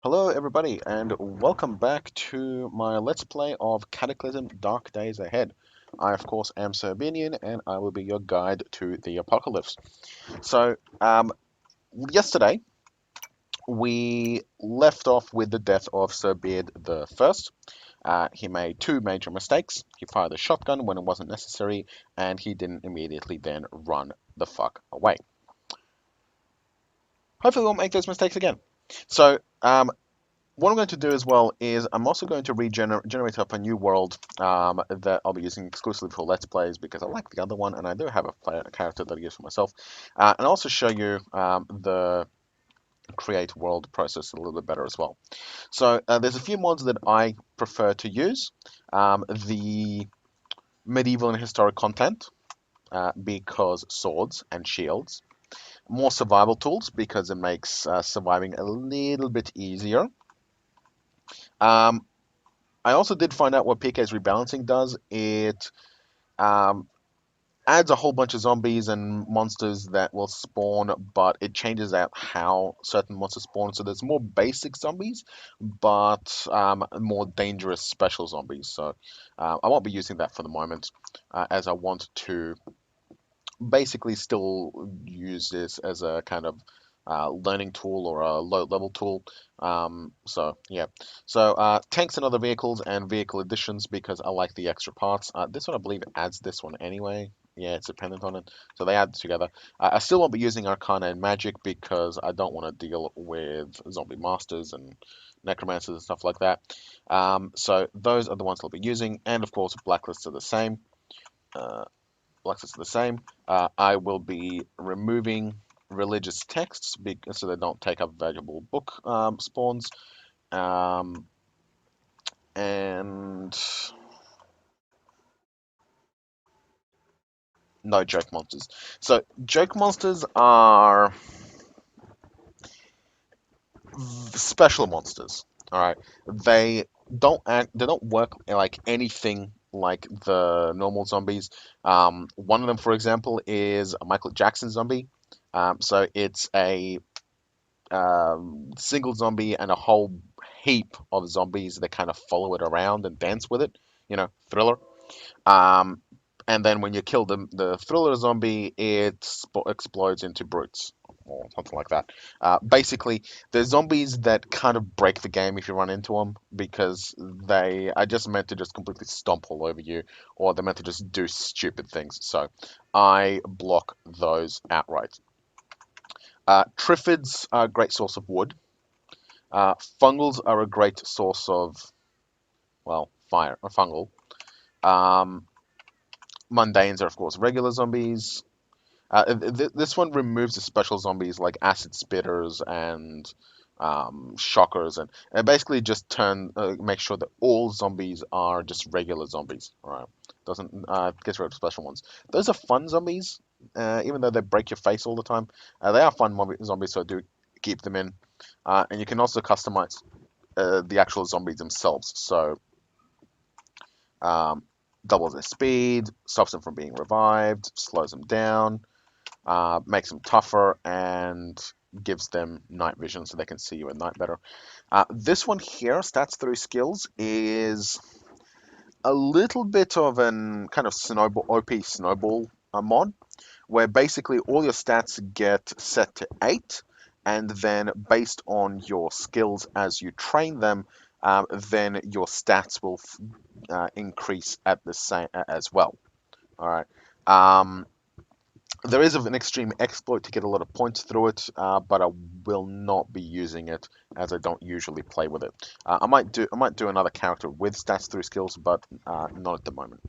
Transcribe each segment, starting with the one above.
Hello, everybody, and welcome back to my Let's Play of Cataclysm Dark Days Ahead. I, of course, am Serbinian, and I will be your guide to the apocalypse. So, yesterday, we left off with the death of Sir Beard the First. He made two major mistakes. He fired a shotgun when it wasn't necessary, and he didn't immediately then run the fuck away. Hopefully, we won't make those mistakes again. So, what I'm going to do as well is I'm also going to generate up a new world that I'll be using exclusively for Let's Plays because I like the other one and I do have a character that I use for myself. And also show you the create world process a little bit better as well. So there's a few mods that I prefer to use. The medieval and historic content because swords and shields. More survival tools because it makes surviving a little bit easier. Um, I also did find out what PK's rebalancing does. It um, adds a whole bunch of zombies and monsters that will spawn, but it changes out how certain monsters spawn. So there's more basic zombies, but more dangerous special zombies. So I won't be using that for the moment, as I want to basically still use this as a kind of learning tool or a low level tool. So yeah, so tanks and other vehicles and vehicle additions because I like the extra parts. This one I believe adds this one anyway. Yeah, it's dependent on it, so they add together. I still won't be using Arcana and Magic because I don't want to deal with zombie masters and necromancers and stuff like that. So those are the ones I'll be using, and of course blacklists are the same. Uh, Blacklists are the same. I will be removing religious texts so they don't take up valuable book spawns. Um, and no joke monsters. So joke monsters are special monsters. All right, they they don't work like anything like the normal zombies. One of them, for example, is a Michael Jackson zombie. So it's a single zombie and a whole heap of zombies that kind of follow it around and dance with it. Thriller. Um, and then when you kill the thriller zombie, it explodes into brutes or something like that. Basically, they're zombies that kind of break the game if you run into them because they are just meant to just completely stomp all over you, or they're meant to just do stupid things. So I block those outright. Triffids are a great source of wood. Fungals are a great source of, well, fire, or fungal. Um, Mundanes are, of course, regular zombies. This one removes the special zombies like acid spitters and shockers, and basically just make sure that all zombies are just regular zombies. All right, doesn't gets rid of special ones. Those are fun zombies, even though they break your face all the time. They are fun zombies, so do keep them in. And you can also customize the actual zombies themselves. So um, doubles their speed, stops them from being revived, slows them down, makes them tougher, and gives them night vision so they can see you at night better. This one here, stats through skills, is a little bit of an kind of snowball OP snowball mod, where basically all your stats get set to 8, and then based on your skills as you train them, then your stats will increase at the same as well. All right. Um, there is an extreme exploit to get a lot of points through it, but I will not be using it as I don't usually play with it. I might do another character with stats through skills, but not at the moment.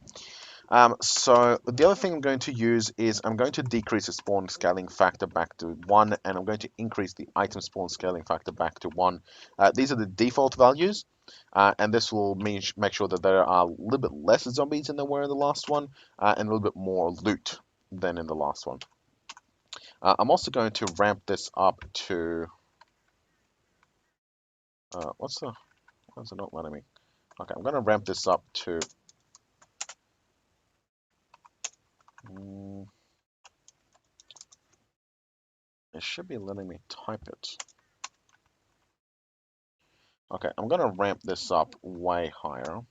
So the other thing I'm going to use is I'm going to decrease the spawn scaling factor back to 1, and I'm going to increase the item spawn scaling factor back to 1. These are the default values, and this will make sure that there are a little bit less zombies than there were in the last one, and a little bit more loot than in the last one. I'm also going to ramp this up to what's it not letting me? Okay, I'm going to ramp this up to. Mm, it should be letting me type it. Okay, I'm gonna ramp this up way higher.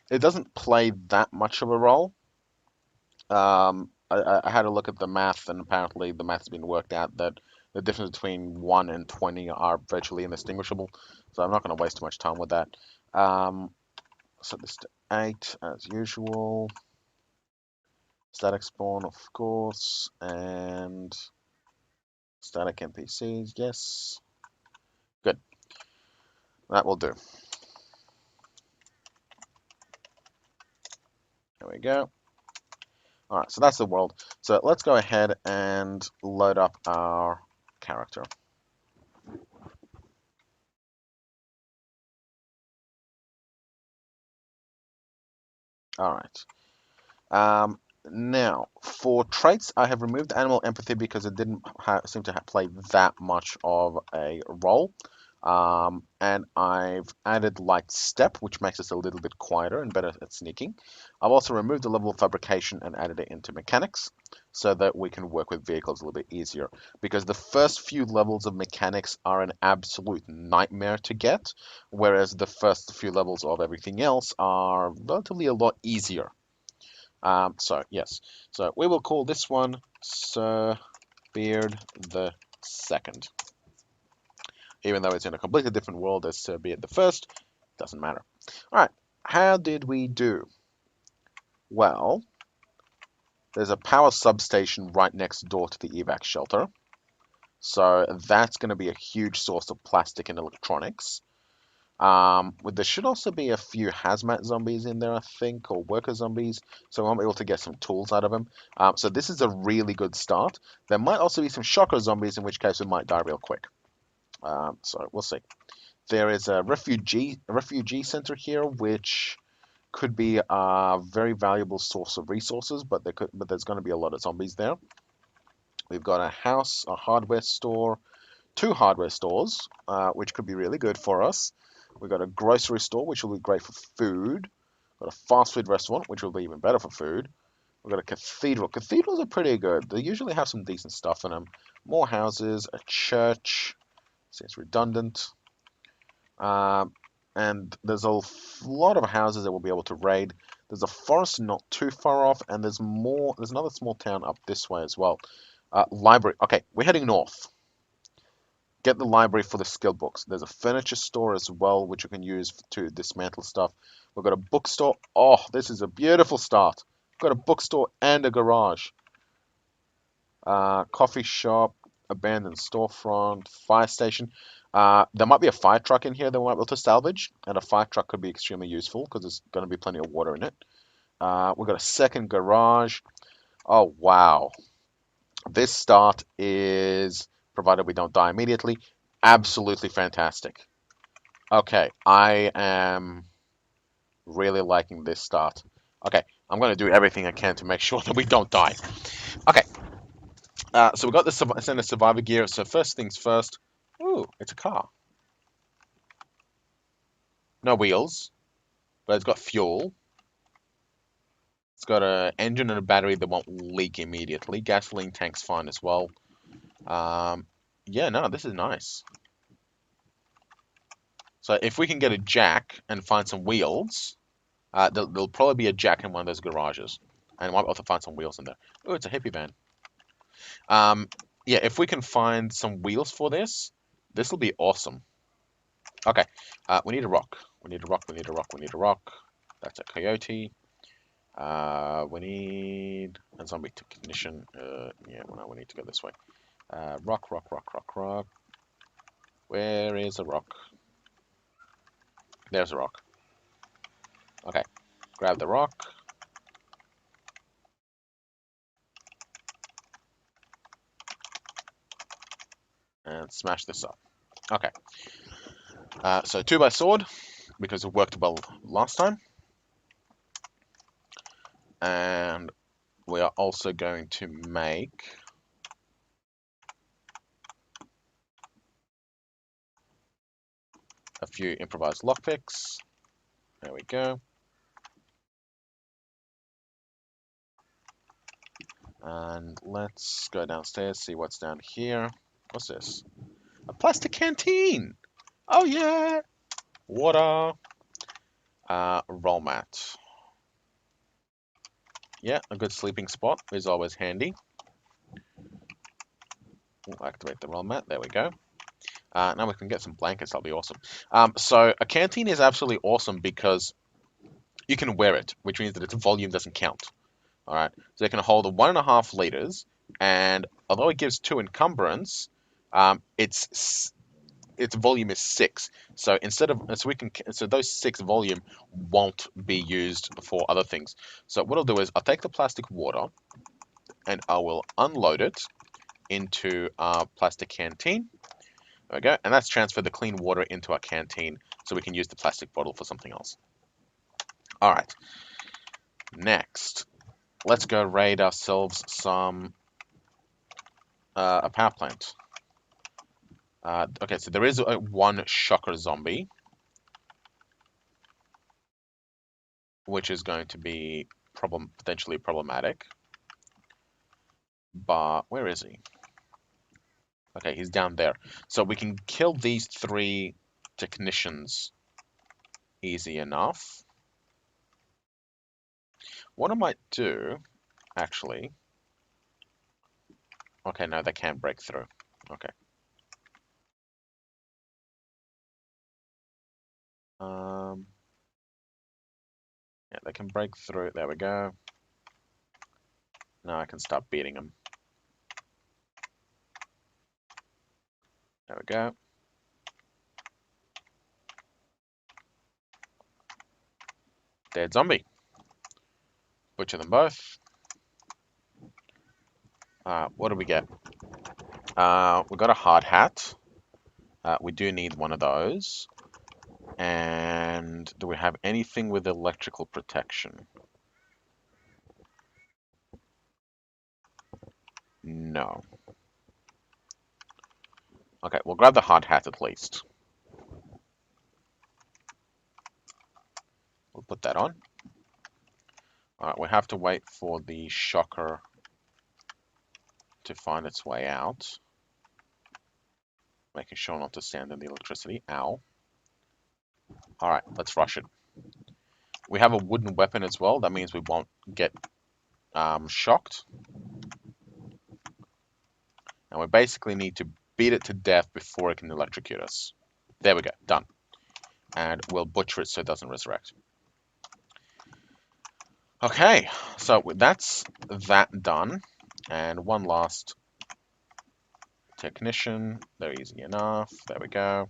It doesn't play that much of a role. I had a look at the math, and apparently the math's been worked out that the difference between 1 and 20 are virtually indistinguishable. So I'm not going to waste too much time with that. Set this to 8 as usual. Static spawn, of course, and static NPCs, yes. Good, that will do. There we go. All right, so that's the world. So let's go ahead and load up our character. All right. Now, for traits, I have removed animal empathy because it didn't seem to play that much of a role. And I've added light step, which makes us a little bit quieter and better at sneaking. I've also removed the level of fabrication and added it into mechanics so that we can work with vehicles a little bit easier. Because the first few levels of mechanics are an absolute nightmare to get, whereas the first few levels of everything else are relatively a lot easier. So yes, so we will call this one Sir Beard the Second, even though it's in a completely different world as Sir Beard the First. Doesn't matter. All right, how did we do? Well, there's a power substation right next door to the evac shelter, so that's going to be a huge source of plastic and electronics. There should also be a few hazmat zombies in there, I think, or worker zombies, so I'm able to get some tools out of them. So this is a really good start. There might also be some shocker zombies, in which case we might die real quick. So we'll see. There is a refugee center here, which could be a very valuable source of resources, but there's going to be a lot of zombies there. We've got a house, a hardware store, two hardware stores, which could be really good for us. We've got a grocery store, which will be great for food. We've got a fast food restaurant, which will be even better for food. We've got a cathedral. Cathedrals are pretty good. They usually have some decent stuff in them. More houses, a church. Seems redundant. Um, and there's a lot of houses that we'll be able to raid. There's a forest not too far off, and there's more. There's another small town up this way as well. Library. Okay, we're heading north. Get the library for the skill books. There's a furniture store as well, which you can use to dismantle stuff. We've got a bookstore. Oh, this is a beautiful start. We've got a bookstore and a garage. Coffee shop, abandoned storefront, fire station. There might be a fire truck in here that we might be able to salvage, and a fire truck could be extremely useful because there's going to be plenty of water in it. We've got a second garage. Oh, wow. This start is, provided we don't die immediately, absolutely fantastic. Okay, I am really liking this start. Okay, I'm going to do everything I can to make sure that we don't die. Okay, so we got the standard survivor gear. So first things first. Ooh, it's a car. No wheels, but it's got fuel. It's got an engine and a battery that won't leak immediately. Gasoline tank's fine as well. Um, yeah, no, this is nice. So if we can get a jack and find some wheels, there'll probably be a jack in one of those garages, and might be able to find some wheels in there. Oh, it's a hippie van. Um, yeah, if we can find some wheels for this, this will be awesome. Okay, we need a rock. We need a rock. We need a rock. We need a rock. That's a coyote. We need a zombie technician. Yeah, well, no, we need to go this way. Rock, rock, rock, rock, rock. Where is a rock? There's a rock. Okay, grab the rock and smash this up. Okay, so 2 by sword because it worked well last time, and we are also going to make a few improvised lockpicks. There we go. And let's go downstairs, see what's down here. What's this? A plastic canteen! Oh yeah! Water. Roll mat. Yeah, a good sleeping spot is always handy. We'll activate the roll mat. There we go. Now we can get some blankets. That'll be awesome. So a canteen is absolutely awesome because you can wear it, which means that its volume doesn't count. All right, so it can hold 1.5 liters, and although it gives 2 encumbrance, its volume is 6. So so those 6 volume won't be used for other things. So what I'll do is I'll take the plastic water and I will unload it into our plastic canteen. There we go, and that's transferred the clean water into our canteen, so we can use the plastic bottle for something else. All right, next, let's go raid ourselves some a power plant. Okay, so there is one shocker zombie, which is going to be potentially problematic. But where is he? Okay, he's down there. So we can kill these 3 technicians easy enough. What I might do, actually... Okay, no, they can't break through. Okay. Yeah, they can break through. There we go. Now I can start beating them. There we go. Dead zombie. Butcher them both. What do we get? We got a hard hat. We do need one of those. And do we have anything with electrical protection? No. Okay, we'll grab the hard hat at least. We'll put that on. Alright, we have to wait for the shocker to find its way out. Making sure not to stand in the electricity. Ow. Alright, let's rush it. We have a wooden weapon as well. That means we won't get shocked. And we basically need to beat it to death before it can electrocute us. There we go. Done. And we'll butcher it so it doesn't resurrect. Okay, so that's that done. And one last technician. They're easy enough. There we go.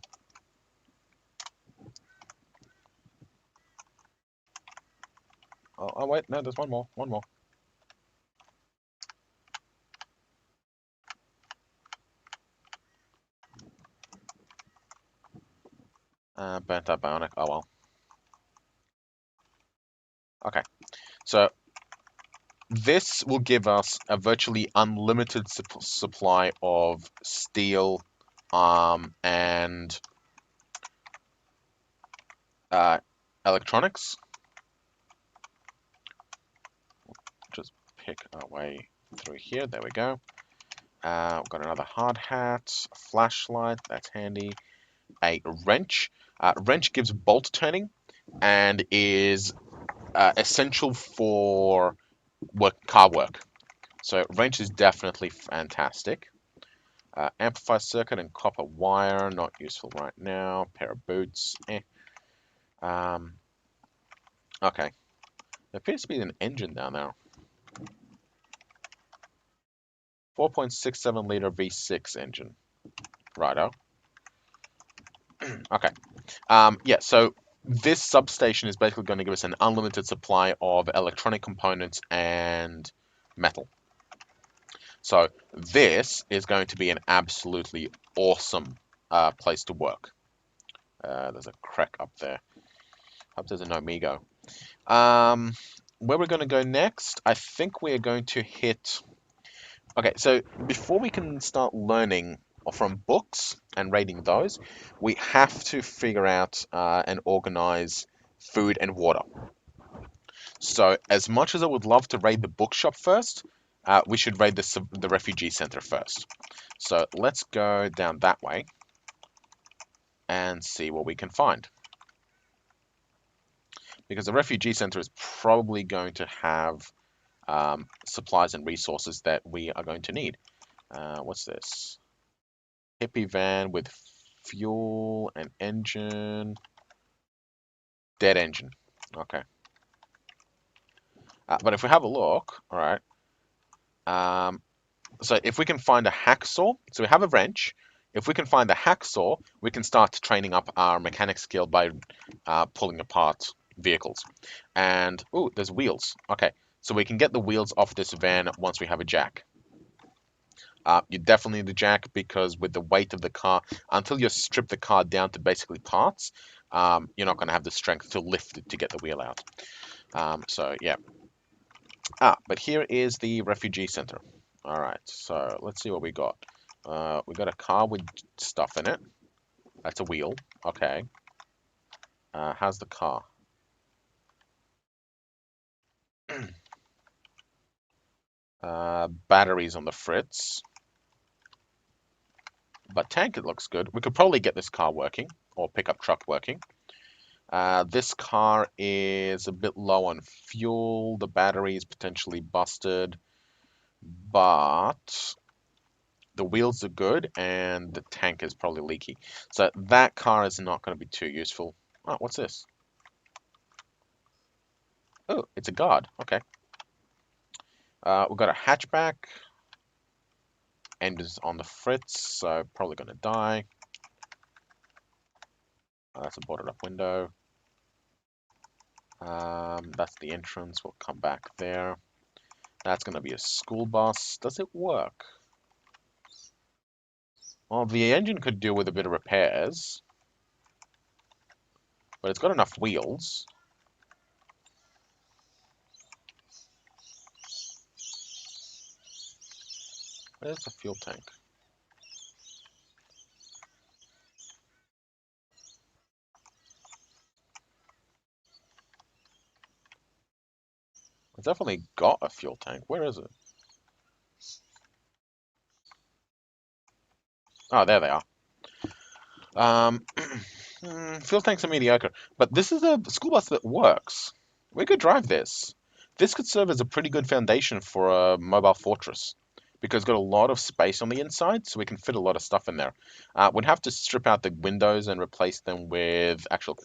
Oh, wait, no, there's one more. One more. Burnt out bionic. Oh well. Okay, so this will give us a virtually unlimited supply of steel, and electronics. Just pick our way through here. There we go. We've got another hard hat, a flashlight. That's handy. A wrench. Wrench gives bolt turning and is essential for car work. So wrench is definitely fantastic. Amplifier circuit and copper wire, not useful right now. Pair of boots, eh. Okay. There appears to be an engine down there. 4.67 liter V6 engine. Righto. Okay. Yeah, so this substation is basically going to give us an unlimited supply of electronic components and metal. So this is going to be an absolutely awesome place to work. There's a crack up there. Hope there's a Nomigo. Where we're going to go next, I think we're going to hit... Okay, so before we can start learning from books and rating those, we have to figure out and organize food and water. So as much as I would love to raid the bookshop first, we should raid the refugee center first. So let's go down that way and see what we can find. Because the refugee center is probably going to have supplies and resources that we are going to need. What's this? Hippie van with fuel and engine. Dead engine. Okay. But if we have a look, all right. Um, so if we can find a hacksaw, so we have a wrench. If we can find a hacksaw, we can start training up our mechanic skill by pulling apart vehicles. And, ooh, there's wheels. Okay, so we can get the wheels off this van once we have a jack. You definitely need the jack because with the weight of the car, until you strip the car down to basically parts, you're not going to have the strength to lift it to get the wheel out. So, yeah. But here is the refugee center. All right, so let's see what we got. We got a car with stuff in it. That's a wheel. Okay. How's the car? Batteries on the fritz. But tank, it looks good. We could probably get this car working, or pickup truck working. This car is a bit low on fuel. The battery is potentially busted. But the wheels are good, and the tank is probably leaky. So that car is not going to be too useful. Oh, what's this? Oh, it's a guard. Okay. We've got a hatchback. Engine's on the fritz, so probably going to die. That's a boarded up window. That's the entrance. We'll come back there. That's going to be a school bus. Does it work? Well, the engine could do with a bit of repairs, but it's got enough wheels. Where's the fuel tank? It's definitely got a fuel tank. Where is it? Oh, there they are. Fuel tanks are mediocre, but this is a school bus that works. We could drive this. This could serve as a pretty good foundation for a mobile fortress because it's got a lot of space on the inside, so we can fit a lot of stuff in there. We'd have to strip out the windows and replace them with actual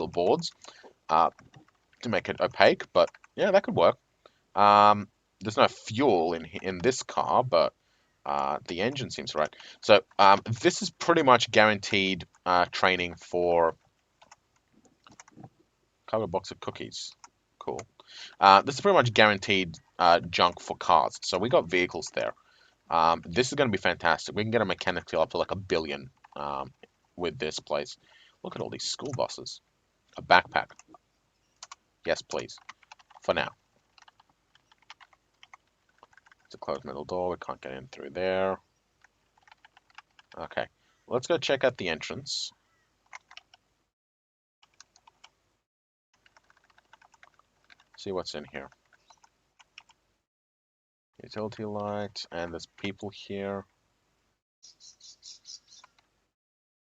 boards to make it opaque, but yeah, that could work. There's no fuel in this car, but the engine seems right. So this is pretty much guaranteed training for cover box of cookies. Cool. This is pretty much guaranteed junk for cars. So we got vehicles there. This is going to be fantastic. We can get a mechanic skill up to like 1 billion with this place. Look at all these school buses. A backpack. Yes, please. For now. It's a closed metal door. We can't get in through there. Okay. Let's go check out the entrance. See what's in here. Utility light, and there's people here.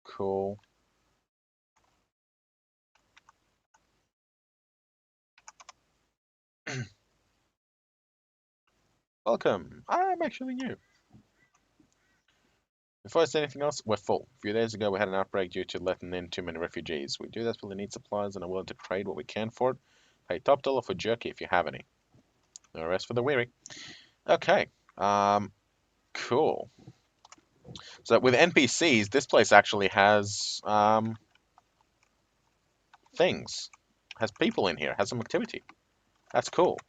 Cool. Welcome. I'm actually new. Before I say anything else, we're full. A few days ago, we had an outbreak due to letting in too many refugees. We do desperately need supplies and are willing to trade what we can for it. Pay top dollar for jerky if you have any. No rest for the weary. Okay. Cool. So with NPCs, this place actually has things. Has people in here. Has some activity. That's cool.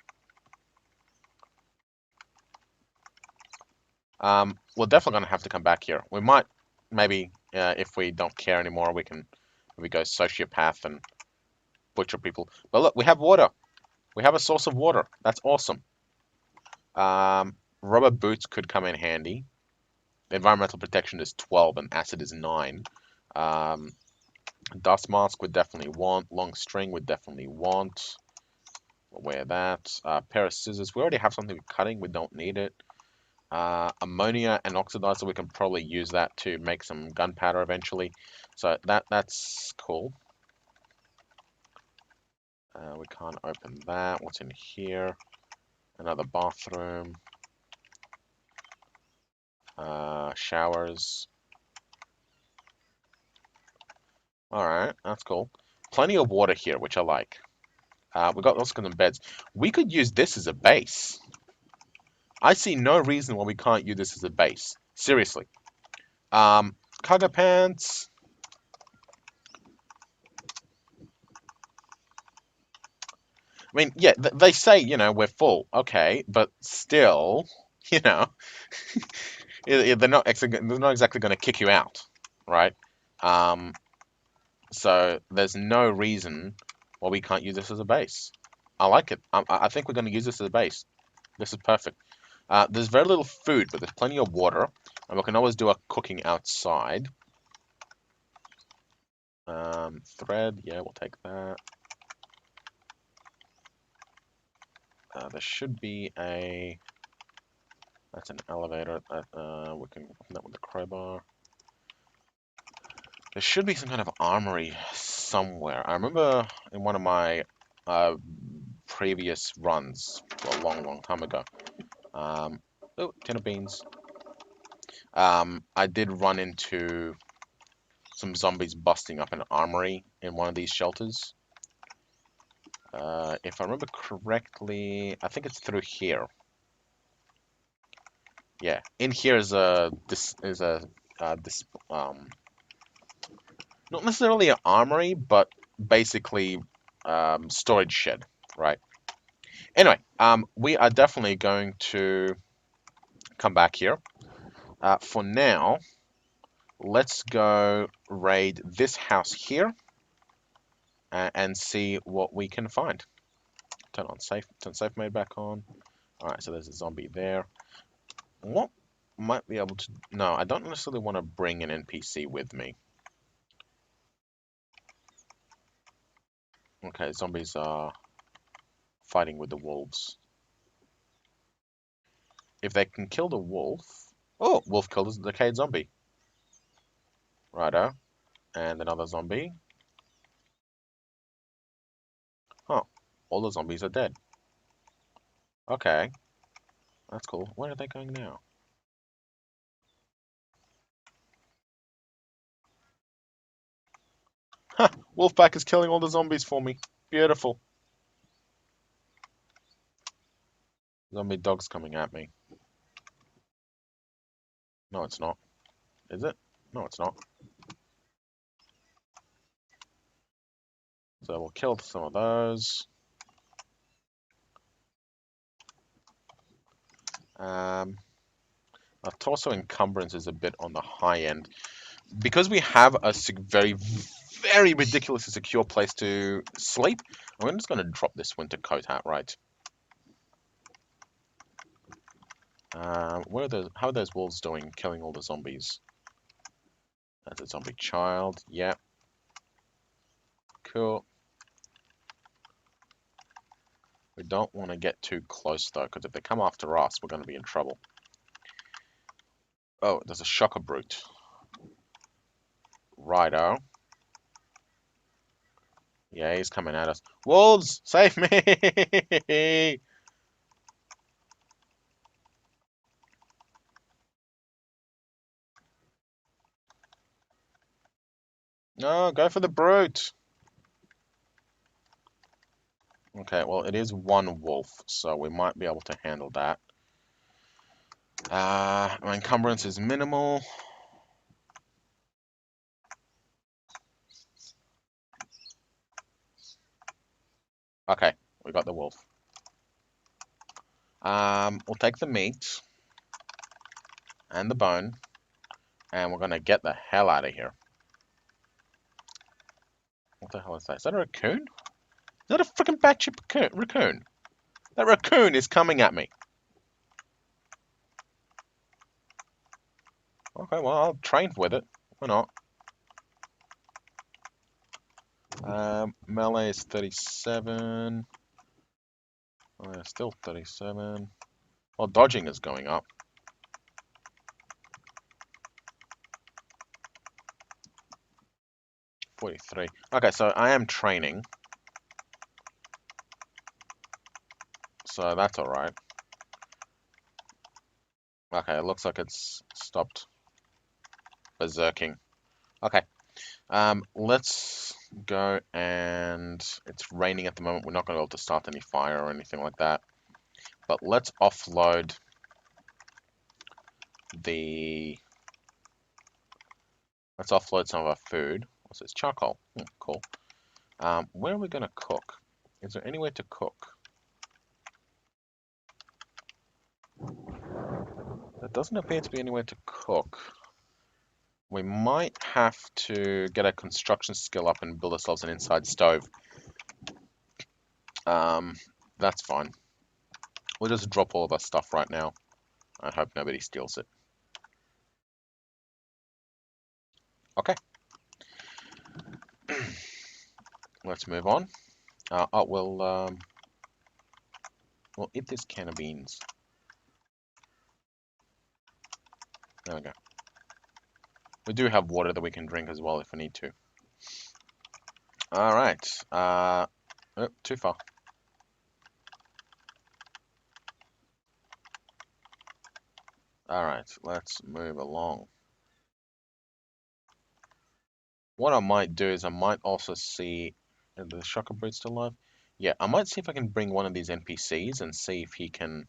We're definitely gonna have to come back here. We might, maybe, if we don't care anymore, we go sociopath and butcher people. But look, we have water. We have a source of water. That's awesome. Rubber boots could come in handy. Environmental protection is 12 and acid is 9. Um, Dust mask would definitely want. Long string would definitely want. We'll wear that. Pair of scissors. We already have something for cutting. We don't need it. Ammonia and oxidizer. We can probably use that to make some gunpowder eventually. So that's cool. We can't open that. What's in here? Another bathroom. Showers. Alright, that's cool. Plenty of water here, which I like. We got lots of beds. We could use this as a base. I see no reason why we can't use this as a base. Seriously. Cargo pants. I mean, yeah, they say, we're full. Okay, but still, you know, they're not exactly going to kick you out, right? Um, so there's no reason why we can't use this as a base. I like it. I think we're going to use this as a base. This is perfect. There's very little food, but there's plenty of water, and we can always do our cooking outside. Thread, yeah, we'll take that. There should be a... That's an elevator. We can open that with the crowbar. There should be some kind of armory somewhere. I remember in one of my previous runs, well, a long, long time ago. Oh, 10 of beans. I did run into some zombies busting up an armory in one of these shelters. If I remember correctly, I think it's through here. Yeah, in here is this not necessarily an armory, but basically storage shed, right? Anyway, we are definitely going to come back here. For now, let's go raid this house here and see what we can find. Turn safe mode back on. All right, so there's a zombie there. What might be able to... No, I don't necessarily want to bring an NPC with me. Okay, zombies are fighting with the wolves. If they can kill the wolf... Oh, wolf killed a decayed zombie. Righto. And another zombie. Huh. All the zombies are dead. Okay. That's cool. Where are they going now? Huh. Wolfpack is killing all the zombies for me. Beautiful. Zombie dog's coming at me. No, it's not. Is it? No, it's not. So we'll kill some of those. Our torso encumbrance is a bit on the high end. Because we have a very, very ridiculously secure place to sleep, I'm just going to drop this winter coat outright. How are those wolves doing, killing all the zombies? That's a zombie child. Yep. Cool. We don't want to get too close, though, because if they come after us, we're going to be in trouble. Oh, there's a shocker brute. Righto. Yeah, he's coming at us. Wolves, save me! No, go for the brute. Okay, well, it is one wolf, so we might be able to handle that. My encumbrance is minimal. Okay, we got the wolf. We'll take the meat and the bone, and we're gonna get the hell out of here. What the hell is that? Is that a raccoon? Is that a freaking batshit raccoon? That raccoon is coming at me. Okay, well, I'll train with it. Why not? Melee is 37. Still 37. Well, dodging is going up. 43. Okay, so I am training. So that's alright. Okay, it looks like it's stopped berserking. Okay, let's go and it's raining at the moment. We're not going to be able to start any fire or anything like that. But let's offload the... Let's offload some of our food. What's this? Charcoal. Cool. Where are we going to cook? Is there anywhere to cook? There doesn't appear to be anywhere to cook. We might have to get a construction skill up and build ourselves an inside stove. That's fine. We'll just drop all of our stuff right now. I hope nobody steals it. Okay. Let's move on. We'll eat this can of beans. There we go. We do have water that we can drink as well if we need to. All right. Oh, too far. All right. Let's move along. What I might do is I might also see... Are the shocker brute still alive? Yeah, I might see if I can bring one of these NPCs and see if he can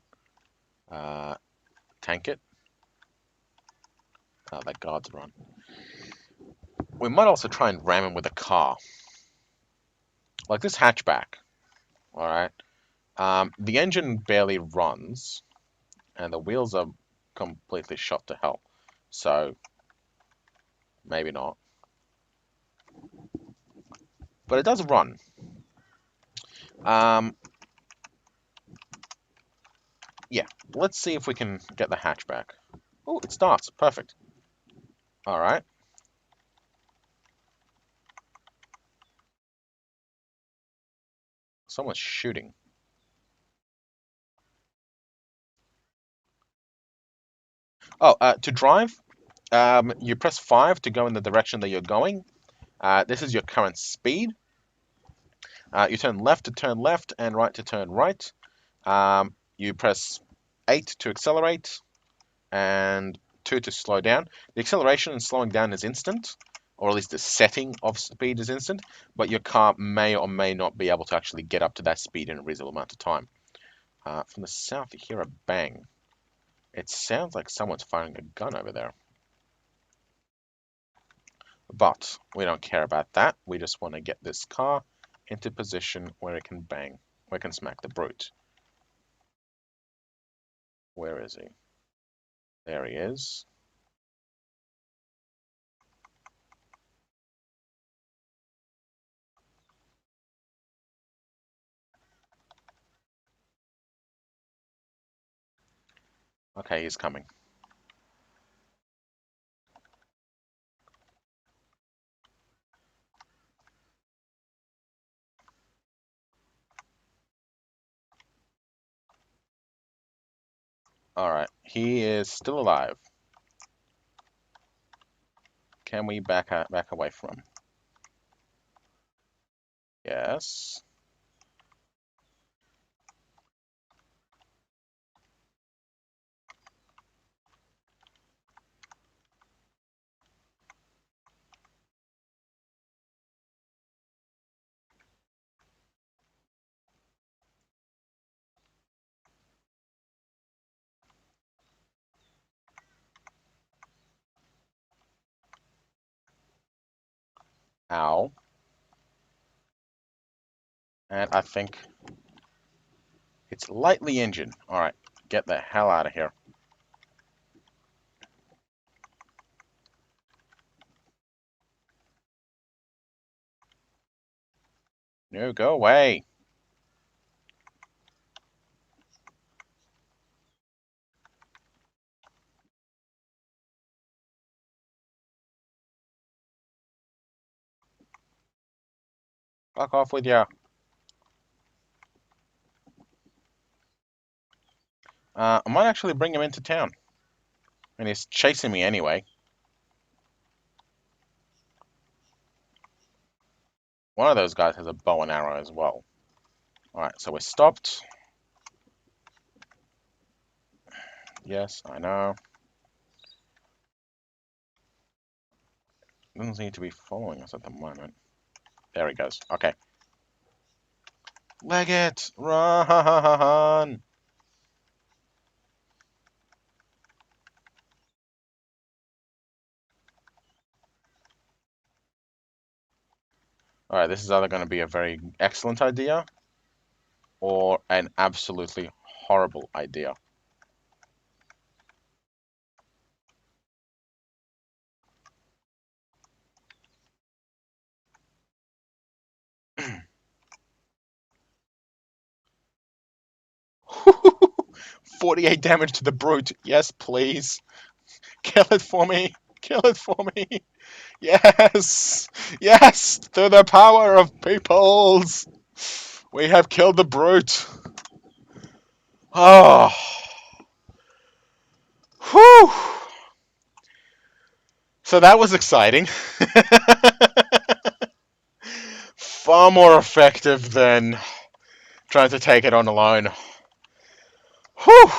tank it. Oh, that guard's run. We might also try and ram him with a car. Like this hatchback. Alright. The engine barely runs, and the wheels are completely shot to hell. So, maybe not. But it does run. Yeah, let's see if we can get the hatchback. Oh, it starts. Perfect. Alright. Someone's shooting. Oh, to drive, you press 5 to go in the direction that you're going. This is your current speed. You turn left to turn left and right to turn right. You press 8 to accelerate and 2 to slow down. The acceleration and slowing down is instant, or at least the setting of speed is instant, but your car may or may not be able to actually get up to that speed in a reasonable amount of time. From the south, you hear a bang. It sounds like someone's firing a gun over there. But we don't care about that. We just want to get this car into position where it can bang, where it can smack the brute. Where is he? There he is. Okay, he's coming. Alright, he is still alive. Can we back away from him? Yes. Ow. And I think it's lightly injured. Alright, get the hell out of here. No, go away. Fuck off with ya. I might actually bring him into town. And he's chasing me anyway. One of those guys has a bow and arrow as well. Alright, so we're stopped. Yes, I know. Doesn't seem to be following us at the moment. There he goes. Okay. Leg it! Run! Alright, this is either going to be a very excellent idea or an absolutely horrible idea. Mm. 48 damage to the brute. Yes, please. Kill it for me. Kill it for me. Yes. Yes. Through the power of peoples. We have killed the brute. Oh. Whew. So that was exciting. Far more effective than trying to take it on alone. Whew.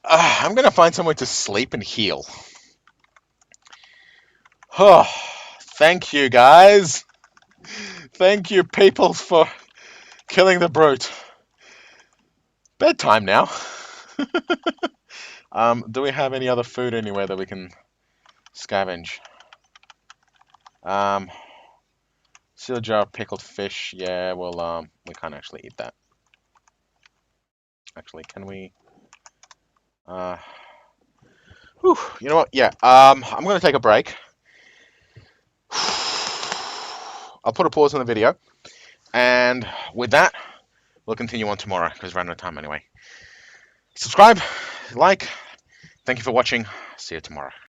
I'm gonna find somewhere to sleep and heal. Oh, thank you guys. Thank you people for killing the brute. Bedtime now. Do we have any other food anywhere that we can scavenge? Um, Seal jar of pickled fish. Yeah, well, we can't actually eat that. Actually, can we? Uh, whew, you know what? Yeah. I'm gonna take a break. I'll put a pause on the video, and with that, we'll continue on tomorrow because we're out of time anyway. Subscribe, like. Thank you for watching. See you tomorrow.